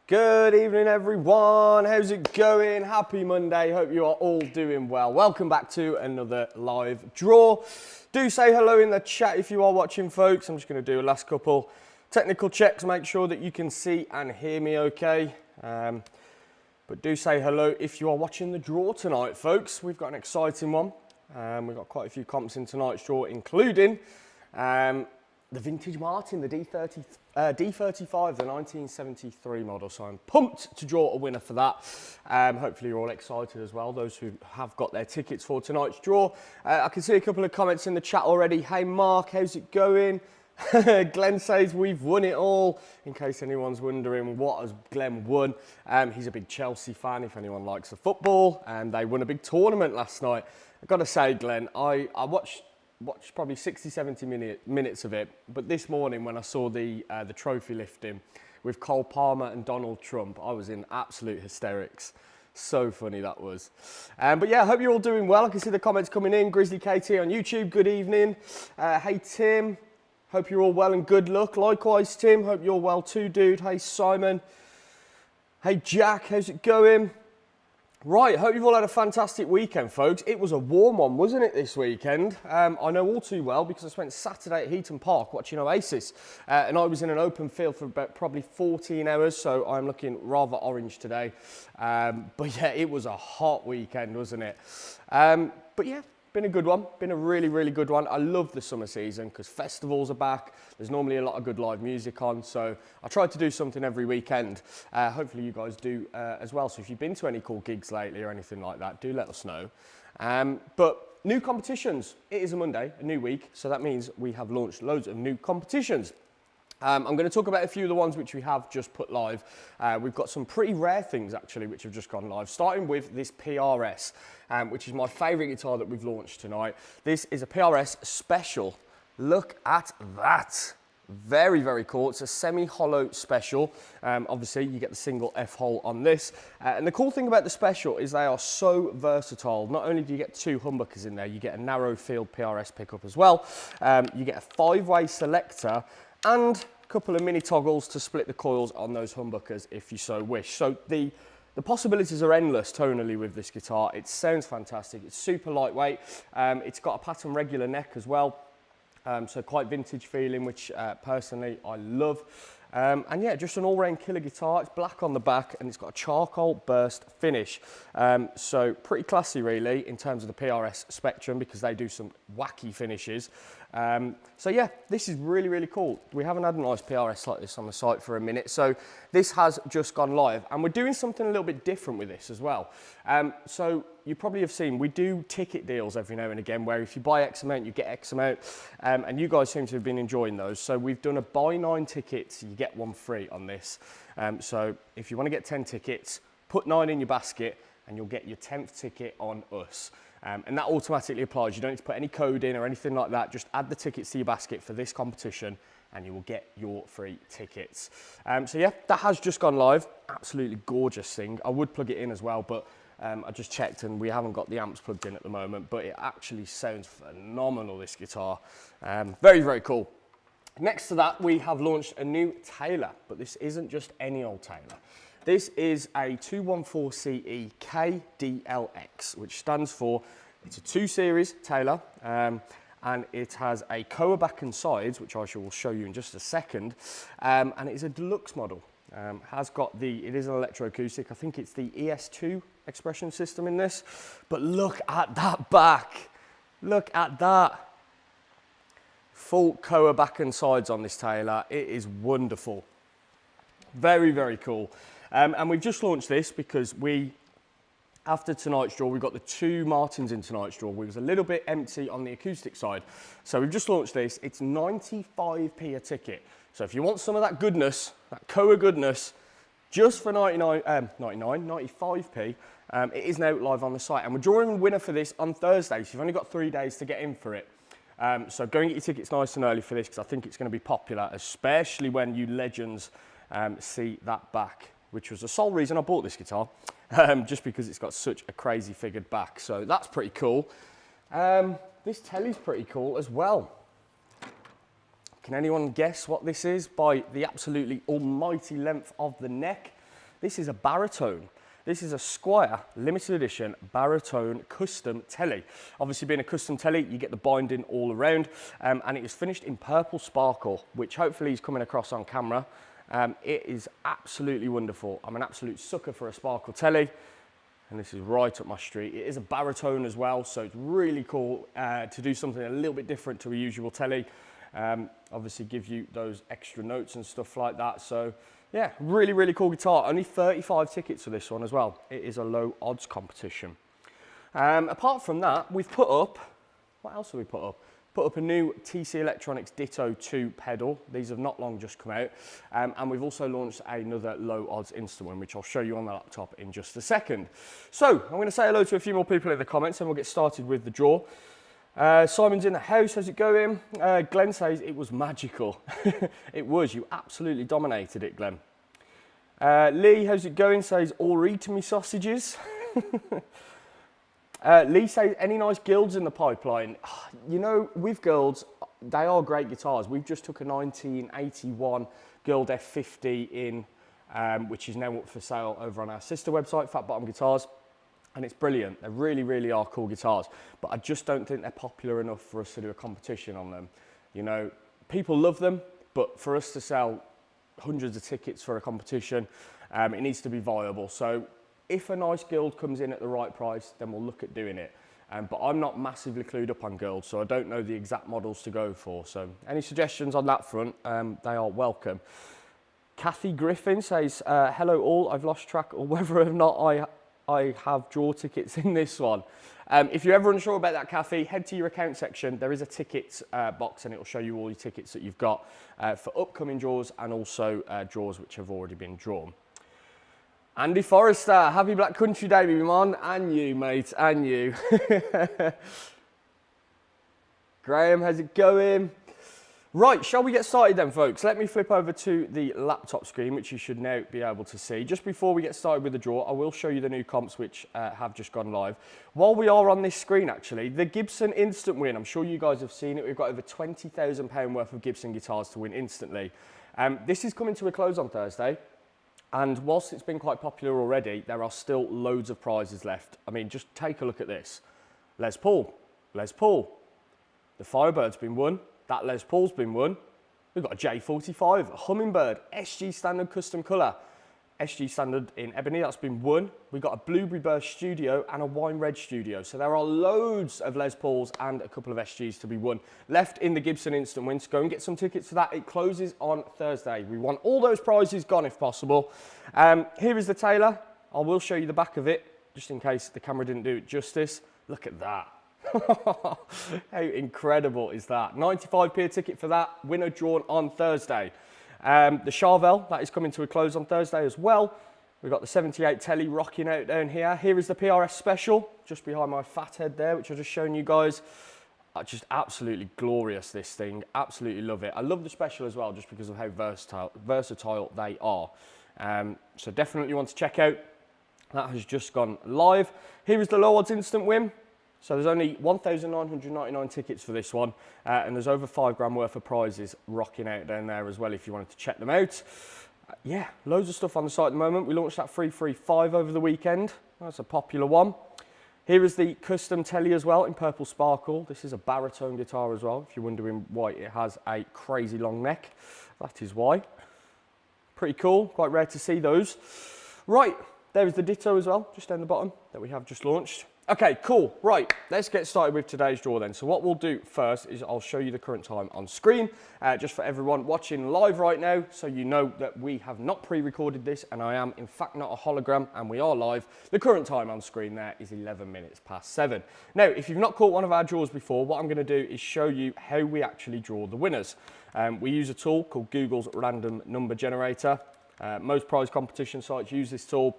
Good evening, everyone. How's it going? Happy Monday. Hope you are all doing well. Welcome back to another live draw. Do say hello in the chat if you are watching, folks. I'm just going to do a last couple technical checks, make sure that you can see and hear me okay. But do say hello if you are watching the draw tonight, folks. We've got an exciting one. We've got quite a few comps in tonight's draw, including the Vintage Martin, the D35, the 1973 model. So I'm pumped to draw a winner for that. Hopefully you're all excited as well, those who have got their tickets for tonight's draw. I can see a couple of comments in the chat already. Hey Mark, how's it going? Glenn says we've won it all. In case anyone's wondering what has Glenn won, he's a big Chelsea fan, if anyone likes the football, and they won a big tournament last night. I've got to say, Glenn, I watched probably 60, 70 minutes of it. But this morning when I saw the trophy lifting with Cole Palmer and Donald Trump, I was in absolute hysterics. So funny that was. But yeah, I hope you're all doing well. I can see the comments coming in. Grizzly KT on YouTube, good evening. Hey Tim, hope you're all well and good luck. Likewise Tim, hope you're well too, dude. Hey Simon. Hey Jack, how's it going? Right, hope you've all had a fantastic weekend, folks. It was a warm one, wasn't it, this weekend? I know all too well because I spent Saturday at Heaton Park watching Oasis. And I was in an open field for about probably 14 hours, so I'm looking rather orange today. But yeah, it was a hot weekend, wasn't it? But yeah, been a good one. Been a really, really good one. I love the summer season because festivals are back. There's normally a lot of good live music on, so I try to do something every weekend. Hopefully you guys do as well. So if you've been to any cool gigs lately or anything like that, do let us know. But new competitions. It is a Monday, a new week, so that means we have launched loads of new competitions. I'm going to talk about a few of the ones which we have just put live. We've got some pretty rare things actually which have just gone live, starting with this PRS, which is my favourite guitar that we've launched tonight. This is a PRS Special. Look at that. Very, very cool. It's a semi-hollow Special. Obviously, you get the single F-hole on this. And the cool thing about the Special is they are so versatile. Not only do you get two humbuckers in there, you get a narrow field PRS pickup as well. You get a 5-way selector and a couple of mini toggles to split the coils on those humbuckers if you so wish. So the possibilities are endless tonally with this guitar. It sounds fantastic. It's super lightweight. It's got a pattern regular neck as well. So quite vintage feeling, which personally I love. And yeah, just an all-round killer guitar. It's black on the back and it's got a charcoal burst finish. So pretty classy really in terms of the PRS spectrum because they do some wacky finishes. So yeah, this is really, really cool. We haven't had a nice PRS like this on the site for a minute. So this has just gone live and we're doing something a little bit different with this as well. So you probably have seen, we do ticket deals every now and again where if you buy X amount, you get X amount. And you guys seem to have been enjoying those. So we've done a buy 9 tickets, you get 1 free on this. So if you want to get 10 tickets, put 9 in your basket and you'll get your 10th ticket on us. And that automatically applies. You don't need to put any code in or anything like that. Just add the tickets to your basket for this competition and you will get your free tickets. So yeah, that has just gone live. Absolutely gorgeous thing. I would plug it in as well, but I just checked and we haven't got the amps plugged in at the moment, but it actually sounds phenomenal, this guitar. Very, very cool. Next to that, we have launched a new Taylor, but this isn't just any old Taylor. This is a 214CE KDLX, which stands for, it's a 2 Series Taylor, and it has a Koa back and sides, which I will show you in just a second, and it is a deluxe model. It is an electroacoustic, I think it's the ES2 expression system in this, but look at that back, look at that. Full Koa back and sides on this Taylor, it is wonderful. Very, very cool. And we've just launched this because after tonight's draw, we've got the 2 Martins in tonight's draw. We was a little bit empty on the acoustic side. So we've just launched this. It's 95p a ticket. So if you want some of that goodness, that Koa goodness, just for 95p, it is now live on the site. And we're drawing a winner for this on Thursday. So you've only got 3 days to get in for it. So go and get your tickets nice and early for this because I think it's going to be popular, especially when you legends see that back, which was the sole reason I bought this guitar, just because it's got such a crazy figured back. So that's pretty cool. This telly's pretty cool as well. Can anyone guess what this is by the absolutely almighty length of the neck? This is a baritone. This is a Squire limited edition baritone custom telly. Obviously being a custom telly, you get the binding all around, and it is finished in purple sparkle, which hopefully is coming across on camera. It is absolutely wonderful. I'm an absolute sucker for a sparkle telly, and this is right up my street. It is a baritone as well, so it's really cool to do something a little bit different to a usual telly. Obviously give you those extra notes and stuff like that. So yeah, really, really cool guitar. Only 35 tickets for this one as well. It is a low odds competition. Apart from that, we've put up, what else have we put up? Put up a new TC Electronics Ditto 2 pedal. These have not long just come out. And we've also launched another low odds instant one, which I'll show you on the laptop in just a second. So I'm gonna say hello to a few more people in the comments and we'll get started with the draw. Simon's in the house, how's it going? Glenn says it was magical. It was, you absolutely dominated it, Glenn. Lee, how's it going? Says, all eat me sausages. Lee says, any nice Guilds in the pipeline? You know, with Guilds, they are great guitars. We've just took a 1981 Guild F50 in, which is now up for sale over on our sister website, Fat Bottom Guitars. And it's brilliant. They really, really are cool guitars, but I just don't think they're popular enough for us to do a competition on them. You know, people love them, but for us to sell hundreds of tickets for a competition, it needs to be viable. So if a nice Guild comes in at the right price, then we'll look at doing it. But I'm not massively clued up on Guild, so I don't know the exact models to go for. So any suggestions on that front, they are welcome. Kathy Griffin says, hello all, I've lost track of whether or not I have draw tickets in this one. If you're ever unsure about that, Kathy, head to your account section. There is a tickets box and it will show you all your tickets that you've got for upcoming draws and also draws which have already been drawn. Andy Forrester, happy Black Country Day, baby man, and you, mate, and you. Graham, how's it going? Right, shall we get started then, folks? Let me flip over to the laptop screen, which you should now be able to see. Just before we get started with the draw, I will show you the new comps which have just gone live. While we are on this screen, actually, the Gibson Instant Win, I'm sure you guys have seen it. We've got over £20,000 worth of Gibson guitars to win instantly. This is coming to a close on Thursday. And whilst it's been quite popular already, there are still loads of prizes left. I mean, just take a look at this. Les Paul. The Firebird's been won. That Les Paul's been won. We've got a J45, a Hummingbird, SG Standard Custom Colour, SG Standard in Ebony, that's been won. We've got a Blueberry Burst Studio and a Wine Red Studio. So there are loads of Les Pauls and a couple of SGs to be won left in the Gibson Instant Win. So go and get some tickets for that. It closes on Thursday. We want all those prizes gone if possible. Here is the Taylor. I will show you the back of it, just in case the camera didn't do it justice. Look at that. How incredible is that? 95p a ticket for that, winner drawn on Thursday. The Charvel, that is coming to a close on Thursday as well. We've got the 78 Telly rocking out down here. Here is the PRS Special, just behind my fat head there, which I've just shown you guys. Just absolutely glorious, this thing. Absolutely love it. I love the Special as well, just because of how versatile they are. So definitely want to check out. That has just gone live. Here is the Low Odds Instant Win. So there's only 1,999 tickets for this one, and there's over £5 worth of prizes rocking out down there as well if you wanted to check them out. Yeah, loads of stuff on the site at the moment. We launched that 335 over the weekend. That's a popular one. Here is the custom telly as well in purple sparkle. This is a baritone guitar as well, if you're wondering why it has a crazy long neck. That is why. Pretty cool, quite rare to see those. Right, there is the Ditto as well, just down the bottom, that we have just launched. Okay, cool. Right, let's get started with today's draw then. So what we'll do first is I'll show you the current time on screen, just for everyone watching live right now, so you know that we have not pre-recorded this, and I am in fact not a hologram, and we are live. The current time on screen there is 11 minutes past 7. Now, if you've not caught one of our draws before, what I'm going to do is show you how we actually draw the winners. We use a tool called Google's Random Number Generator. Most prize competition sites use this tool.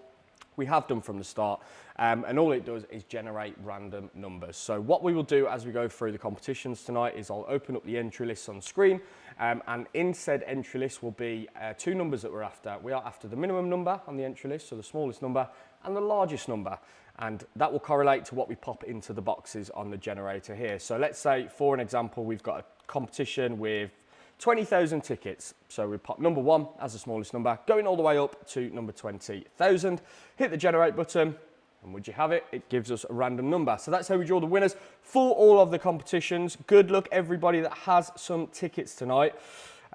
We have done from the start, and all it does is generate random numbers. So what we will do as we go through the competitions tonight is I'll open up the entry list on screen, and in said entry list will be two numbers that we're after. We are after the minimum number on the entry list, so the smallest number, and the largest number, and that will correlate to what we pop into the boxes on the generator here. So let's say, for an example, we've got a competition with 20,000 tickets. So we pop number 1 as the smallest number, going all the way up to number 20,000. Hit the generate button, and would you have it? It gives us a random number. So that's how we draw the winners for all of the competitions. Good luck, everybody that has some tickets tonight.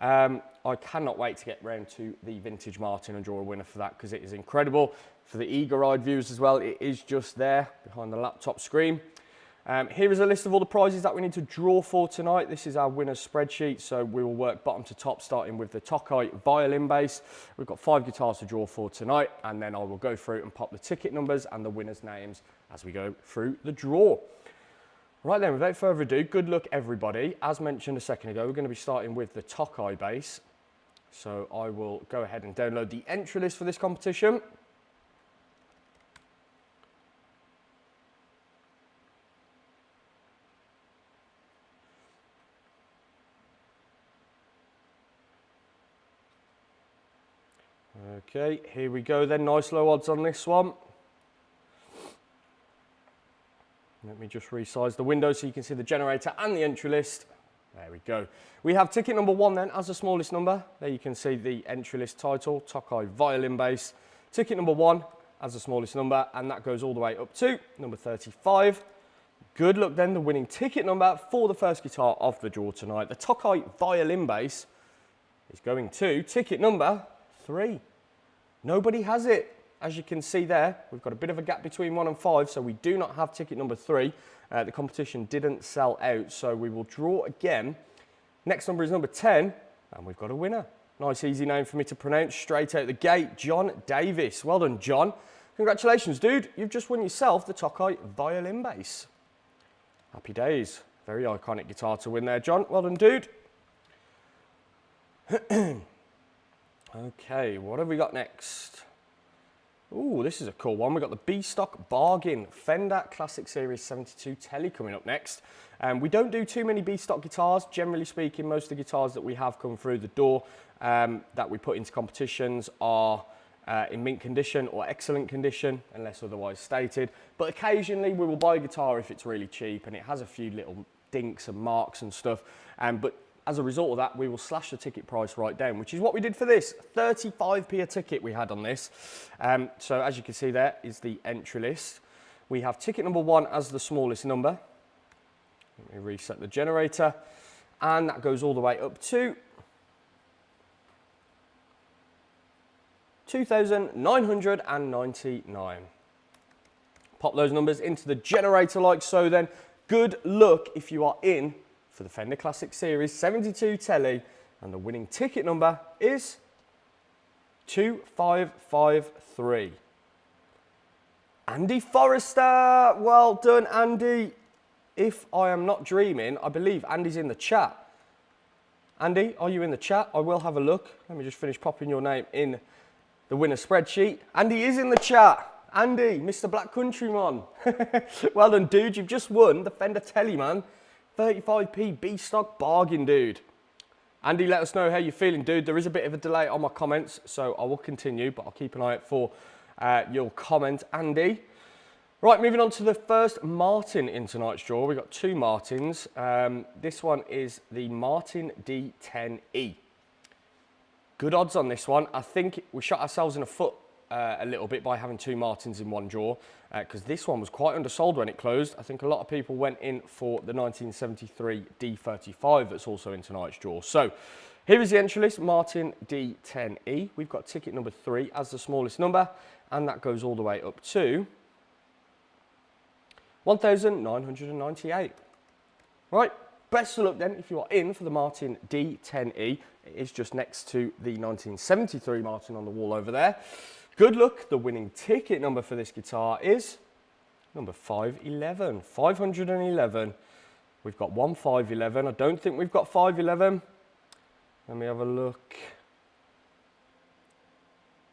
I cannot wait to get round to the Vintage Martin and draw a winner for that, because it is incredible. For the eager-eyed viewers as well, it is just there behind the laptop screen. Here is a list of all the prizes that we need to draw for tonight. This is our winner's spreadsheet, so we will work bottom to top, starting with the Tokai violin bass. We've got 5 guitars to draw for tonight, and then I will go through and pop the ticket numbers and the winners' names as we go through the draw. Right then, without further ado, good luck everybody. As mentioned a second ago, we're going to be starting with the Tokai bass. So I will go ahead and download the entry list for this competition. Okay, here we go then, nice low odds on this one. Let me just resize the window so you can see the generator and the entry list. There we go. We have ticket number 1 then as the smallest number. There you can see the entry list title, Tokai violin bass. Ticket number 1 as the smallest number, and that goes all the way up to number 35. Good luck then, the winning ticket number for the first guitar of the draw tonight. The Tokai violin bass is going to ticket number 3. Nobody has it. As you can see there, we've got a bit of a gap between 1 and 5, so we do not have ticket number 3. The competition didn't sell out, so we will draw again. Next number is number 10, and we've got a winner. Nice easy name for me to pronounce straight out the gate, John Davis. Well done, John. Congratulations, dude. You've just won yourself the Tokai violin bass. Happy days. Very iconic guitar to win there, John. Well done, dude. Okay, what have we got next? Ooh, this is a cool one. We've got the B-Stock Bargain Fender Classic Series 72 Tele coming up next. We don't do too many B-Stock guitars. Generally speaking, most of the guitars that we have come through the door that we put into competitions are in mint condition or excellent condition, unless otherwise stated. But occasionally we will buy a guitar if it's really cheap and it has a few little dinks and marks and stuff. But as a result of that, we will slash the ticket price right down, which is what we did for this. 35p a ticket we had on this. So as you can see, there is the entry list. We have ticket number 1 as the smallest number. Let me reset the generator. And that goes all the way up to 2,999. Pop those numbers into the generator like so then. Good luck if you are in for the Fender Classic Series 72 Tele, and the winning ticket number is 2553. Andy Forrester, well done, Andy. If I am not dreaming, I believe Andy's in the chat. Andy, are you in the chat? I will have a look. Let me just finish popping your name in the winner spreadsheet. Andy is in the chat. Andy, Mr. Black Countryman. Well done, dude. You've just won the Fender Tele, man. 35p B-Stock bargain, dude. Andy, let us know how you're feeling, dude. There is a bit of a delay on my comments, so I will continue, but I'll keep an eye out for your comment, Andy. Right, moving on to the first Martin in tonight's draw. We've got 2 Martins. This one is the Martin D10E. Good odds on this one. I think we shot ourselves in the foot a little bit by having 2 Martins in one draw, because this one was quite undersold when it closed. I think a lot of people went in for the 1973 D35 that's also in tonight's draw. So here is the entry list, Martin D10E. We've got ticket number 3 as the smallest number, and that goes all the way up to 1,998. Right, best of luck then if you are in for the Martin D10E. It is just next to the 1973 Martin on the wall over there. Good luck. The winning ticket number for this guitar is number 511. 511. We've got 1511. I don't think we've got 511. Let me have a look.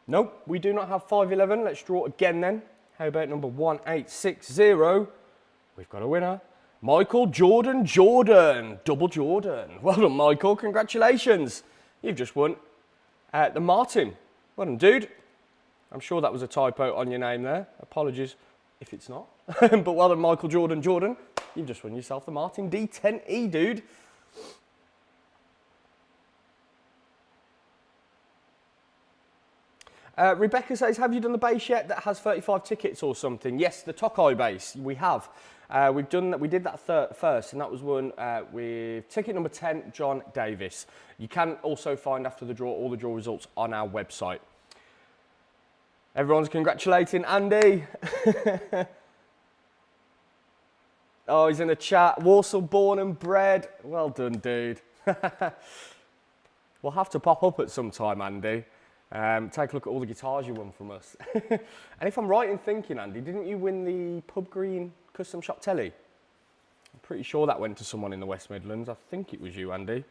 Nope, we do not have 511. Let's draw again then. How about number 1860? We've got a winner. Michael Jordan. Double Jordan. Well done, Michael. Congratulations. You've just won the Martin. Well done, dude. I'm sure that was a typo on your name there. Apologies if it's not. But well done, Michael Jordan. You've just won yourself the Martin D10E, dude. Rebecca says, have you done the base yet that has 35 tickets or something? Yes, the Tokai base, we have. We did that first, and that was one with ticket number 10, John Davis. You can also find after the draw all the draw results on our website. Everyone's congratulating Andy. Oh, he's in the chat. Walsall born and bred. Well done, dude. We'll have to pop up at some time, Andy. Take a look at all the guitars you won from us. And if I'm right in thinking, Andy, didn't you win the Pub Green Custom Shop Telly? I'm pretty sure that went to someone in the West Midlands. I think it was you, Andy.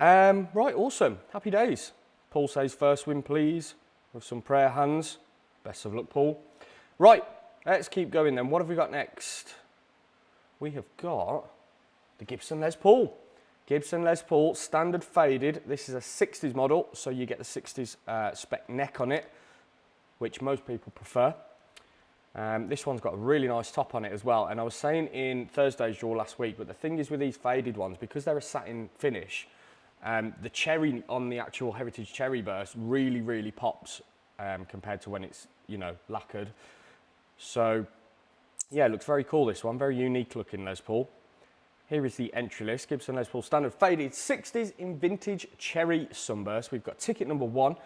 Right, awesome. Happy days. Paul says first win, please, with some prayer hands. Best of luck, Paul. Right, let's keep going then. What have we got next? We have got the Gibson Les Paul. Gibson Les Paul, standard faded. This is a 60s model, so you get the 60s spec neck on it, which most people prefer. This one's got a really nice top on it as well. And I was saying in Thursday's draw last week, but the thing is with these faded ones, because they're a satin finish, the cherry on the actual Heritage Cherry Burst really, really pops compared to when it's, you know, lacquered. So, yeah, it looks very cool, this one. Very unique looking Les Paul. Here is the entry list. Gibson Les Paul standard faded 60s in vintage cherry sunburst. We've got ticket number 1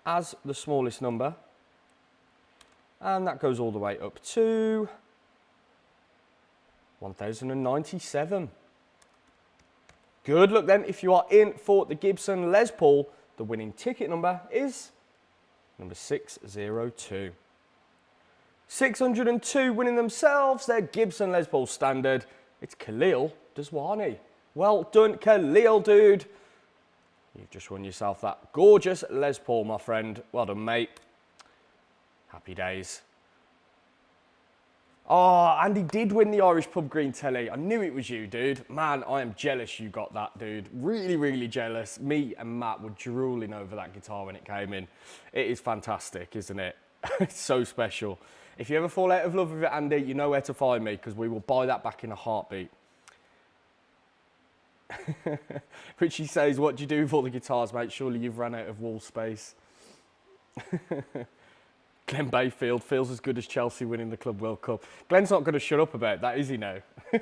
as the smallest number. And that goes all the way up to 1097. Good luck then if you are in for the Gibson Les Paul. The winning ticket number is number 602. 602 winning themselves their Gibson Les Paul standard. It's Khalil Dazwani. Well done, Khalil, dude. You've just won yourself that gorgeous Les Paul, my friend. Well done, mate. Happy days. Oh, Andy did win the Irish Pub Green Telly. I knew it was you, dude. Man, I am jealous you got that, dude. Really, really jealous. Me and Matt were drooling over that guitar when it came in. It is fantastic, isn't it? It's so special. If you ever fall out of love with it, Andy, you know where to find me, because we will buy that back in a heartbeat. Richie says, what do you do with all the guitars, mate? Surely you've run out of wall space. Glenn Bayfield feels as good as Chelsea winning the Club World Cup. Glenn's not going to shut up about that, is he now? Do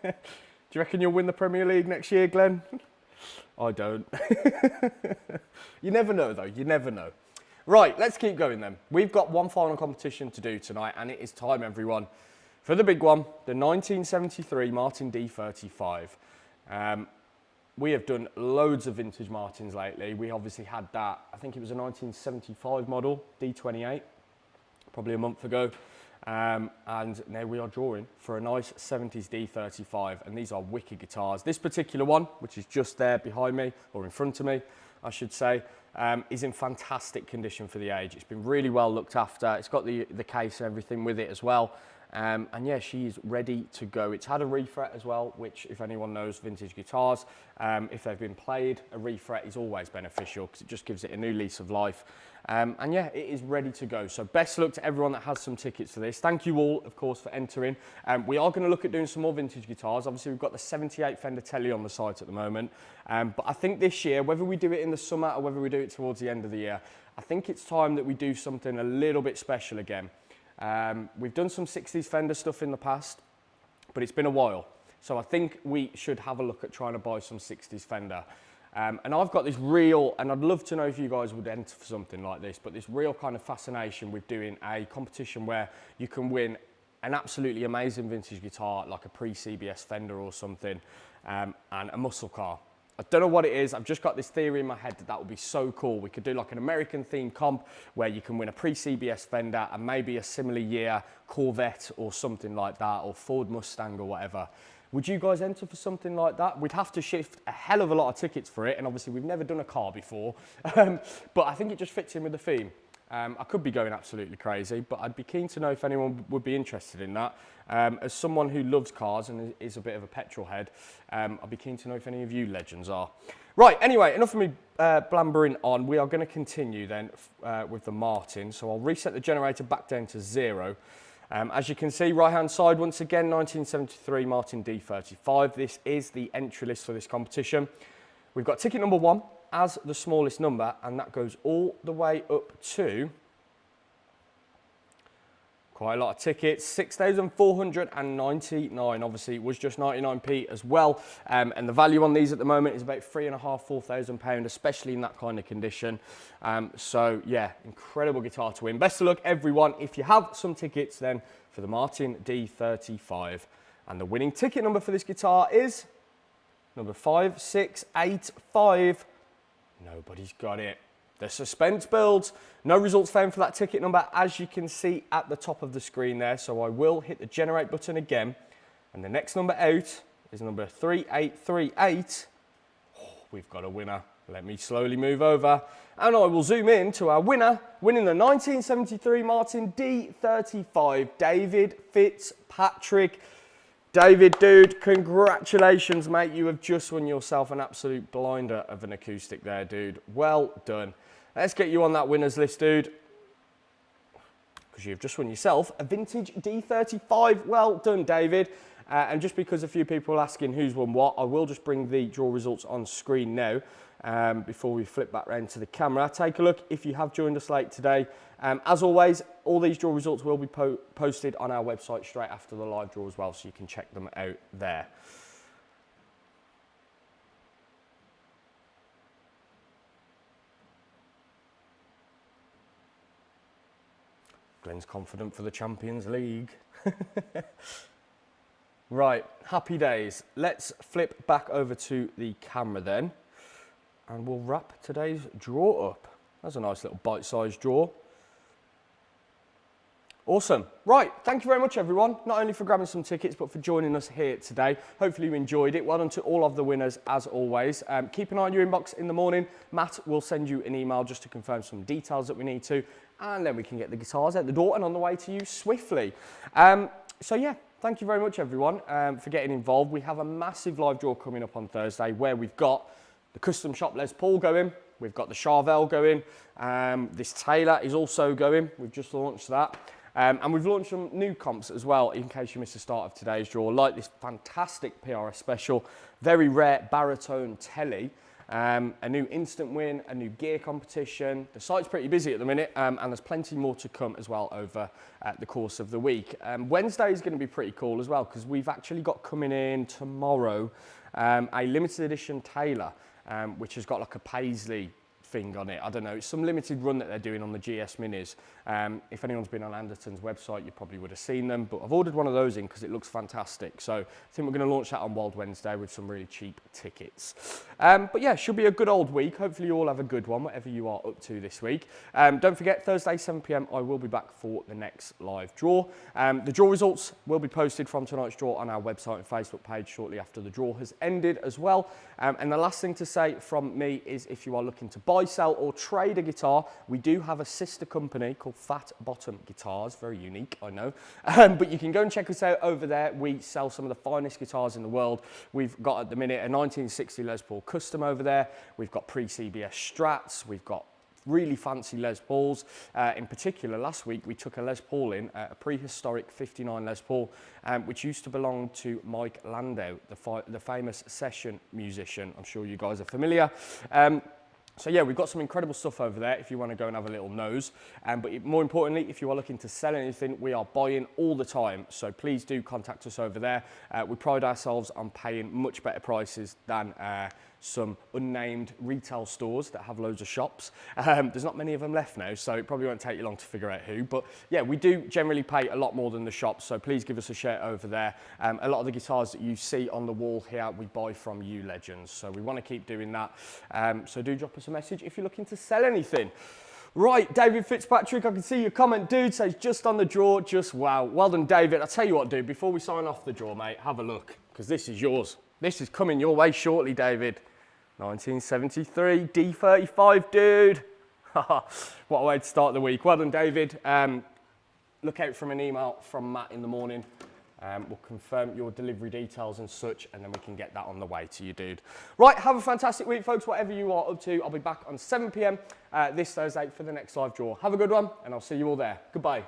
you reckon you'll win the Premier League next year, Glenn? I don't. You never know, though. You never know. Right, let's keep going then. We've got one final competition to do tonight, and it is time, everyone, for the big one, the 1973 Martin D35. We have done loads of vintage Martins lately. We obviously had that, I think it was a 1975 model, D28, probably a month ago. And now we are drawing for a nice 70s D35, and these are wicked guitars. This particular one, which is just there behind me, or in front of me, I should say, is in fantastic condition for the age. It's been really well looked after. It's got the case and everything with it as well. And yeah, she's ready to go. It's had a refret as well, which if anyone knows vintage guitars, if they've been played, a refret is always beneficial because it just gives it a new lease of life. And yeah, it is ready to go. So best luck to everyone that has some tickets for this. Thank you all, of course, for entering. We are going to look at doing some more vintage guitars. Obviously, we've got the 78 Fender Telly on the site at the moment. But I think this year, whether we do it in the summer or whether we do it towards the end of the year, I think it's time that we do something a little bit special again. We've done some 60s Fender stuff in the past, but it's been a while. So I think we should have a look at trying to buy some 60s Fender. And I've got this real, and I'd love to know if you guys would enter for something like this, but this real kind of fascination with doing a competition where you can win an absolutely amazing vintage guitar, like a pre-CBS Fender or something, and a muscle car. I don't know what it is. I've just got this theory in my head that would be so cool. We could do like an American themed comp where you can win a pre-CBS Fender and maybe a similar year Corvette or something like that, or Ford Mustang or whatever. Would you guys enter for something like that? We'd have to shift a hell of a lot of tickets for it, and obviously we've never done a car before, but I think it just fits in with the theme. I could be going absolutely crazy, but I'd be keen to know if anyone would be interested in that. As someone who loves cars and is a bit of a petrol head, I'd be keen to know if any of you legends are. Right, anyway, enough of me blambering on. We are going to continue then with the Martin. So I'll reset the generator back down to 0. As you can see, right-hand side, once again, 1973 Martin D35. This is the entry list for this competition. We've got ticket number 1 as the smallest number, and that goes all the way up to Quite a lot of tickets, 6,499. Obviously, it was just 99p as well. And the value on these at the moment is about £3,500, £4,000, especially in that kind of condition. So yeah, incredible guitar to win. Best of luck, everyone. If you have some tickets, then for the Martin D35. And the winning ticket number for this guitar is number 5685. Nobody's got it. The suspense builds. No results found for that ticket number, as you can see at the top of the screen there. So I will hit the generate button again. And the next number out is number 3838. Oh, we've got a winner. Let me slowly move over. And I will zoom in to our winner, winning the 1973 Martin D35, David Fitzpatrick. David, dude, congratulations, mate. You have just won yourself an absolute blinder of an acoustic there, dude. Well done. Let's get you on that winners list, dude, because you've just won yourself a vintage D35. Well done, David. And just because a few people are asking who's won what, I will just bring the draw results on screen now before we flip back round to the camera. Take a look if you have joined us late today. As always, all these draw results will be posted on our website straight after the live draw as well, so you can check them out there. Glenn's confident for the Champions League. Right, happy days. Let's flip back over to the camera then, and we'll wrap today's draw up. That's a nice little bite-sized draw. Awesome. Right, thank you very much, everyone, not only for grabbing some tickets, but for joining us here today. Hopefully you enjoyed it. Well done to all of the winners, as always. Keep an eye on your inbox in the morning. Matt will send you an email just to confirm some details that we need to, and then we can get the guitars out the door and on the way to you swiftly. So yeah, thank you very much, everyone, for getting involved. We have a massive live draw coming up on Thursday where we've got the custom shop Les Paul going. We've got the Charvel going. This Taylor is also going. We've just launched that. And we've launched some new comps as well, in case you missed the start of today's draw, like this fantastic PRS Special, very rare baritone telly, a new instant win, a new gear competition. The site's pretty busy at the minute, and there's plenty more to come as well over the course of the week. Wednesday is going to be pretty cool as well, because we've actually got coming in tomorrow a limited edition Taylor, which has got like a paisley thing on it. I don't know, it's some limited run that they're doing on the GS Minis. If anyone's been on Anderton's website, you probably would have seen them, but I've ordered one of those in because it looks fantastic. So I think we're going to launch that on Wild Wednesday with some really cheap tickets. But yeah, should be a good old week. Hopefully you all have a good one, whatever you are up to this week. Don't forget, Thursday 7 p.m, I will be back for the next live draw. The draw results will be posted from tonight's draw on our website and Facebook page shortly after the draw has ended as well. And the last thing to say from me is, if you are looking to buy, sell or trade a guitar, we do have a sister company called Fat Bottom Guitars. Very unique, I know, but you can go and check us out over there. We sell some of the finest guitars in the world. We've got at the minute a 1960 Les Paul Custom over there. We've got pre-CBS Strats. We've got really fancy Les Pauls. In particular, last week we took a Les Paul in, a prehistoric 59 Les Paul, which used to belong to Mike Landau, the famous session musician. I'm sure you guys are familiar. So yeah, we've got some incredible stuff over there if you want to go and have a little nose. But more importantly, if you are looking to sell anything, we are buying all the time. So please do contact us over there. We pride ourselves on paying much better prices than some unnamed retail stores that have loads of shops. There's not many of them left now, so it probably won't take you long to figure out who. But yeah, we do generally pay a lot more than the shops, so please give us a shout over there. A lot of the guitars that you see on the wall here, we buy from you legends, so we want to keep doing that. So do drop us a message if you're looking to sell anything. Right, David Fitzpatrick, I can see your comment, dude, says just on the draw, just wow. Well done, David. I'll tell you what, dude, before we sign off the draw, mate, have a look, because this is yours. This is coming your way shortly, David. 1973 D35, dude. What a way to start the week. Well done, David. Look out for an email from Matt in the morning. We'll confirm your delivery details and such, and then we can get that on the way to you, dude. Right, have a fantastic week, folks, whatever you are up to. I'll be back on 7 p.m. This Thursday for the next live draw. Have a good one, and I'll see you all there. Goodbye.